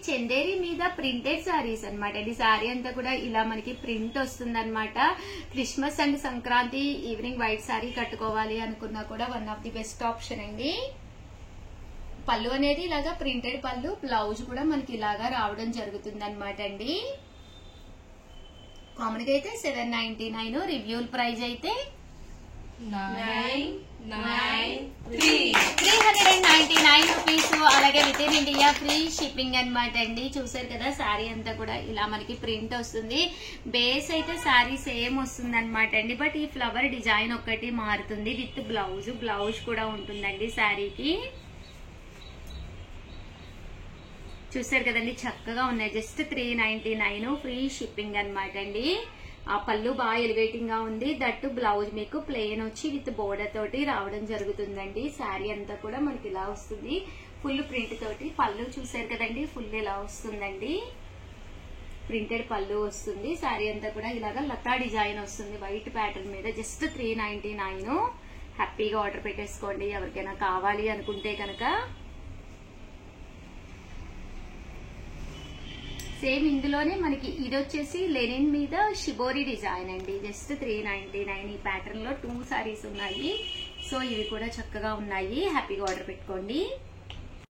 చందేరి మీద ప్రింటెడ్ సారీస్ అనమాట. ఈ సారీ అంతా కూడా ఇలా మనకి ప్రింట్ వస్తుంది అనమాట. Christmas and Sankranti evening white sorry కట్టుకోవాలి అనుకున్నా కూడా one of the best option అండి. పళ్ళు అనేది ఇలాగా ప్రింటెడ్ పళ్ళు, బ్లౌజ్ కూడా మనకి ఇలాగా రావడం జరుగుతుంది అనమాట అండి. కామన్ గా అయితే 799, రివ్యూల్ ప్రైస్ అయితే 399 రూపీస్. అలాగే with in India free shipping అనమాట అండి. చూసారు కదా శారీ అంతా కూడా ఇలా మనకి ప్రింట్ వస్తుంది. బేస్ అయితే శారీ సేమ్ వస్తుంది అనమాట అండి. బట్ ఈ ఫ్లవర్ డిజైన్ ఒక్కటి మారుతుంది విత్ బ్లౌజ్ కూడా ఉంటుందండి శారీకి. చూసారు కదండి చక్కగా ఉన్నాయి. జస్ట్ 399 ఫ్రీ షిప్పింగ్ అనమాట అండి. ఆ పళ్ళు బాగా ఎలివేటింగ్ గా ఉంది. దట్టు బ్లౌజ్ మీకు ప్లెయిన్ వచ్చి విత్ బోర్డర్ తోటి రావడం జరుగుతుందండి. శారీ అంతా కూడా మనకి ఇలా వస్తుంది ఫుల్ ప్రింట్ తోటి. పళ్ళు చూసారు కదండి ఫుల్ ఇలా వస్తుందండి. ప్రింటెడ్ పళ్ళు వస్తుంది. శారీ అంతా కూడా ఇలాగా లతా డిజైన్ వస్తుంది వైట్ ప్యాటర్న్ మీద. జస్ట్ 399. హ్యాపీగా ఆర్డర్ పెట్టేసుకోండి ఎవరికైనా కావాలి అనుకుంటే కనుక. సేమ్ ఇందులోనే మనకి ఇది వచ్చేసి లెనిన్ మీద షిబోరి డిజైన్ అండి. జస్ట్ 399. ఈ ప్యాటర్న్ లో 2 సారీస్ ఉన్నాయి. సో ఇవి కూడా చక్కగా ఉన్నాయి. హ్యాపీగా ఆర్డర్ పెట్టుకోండి.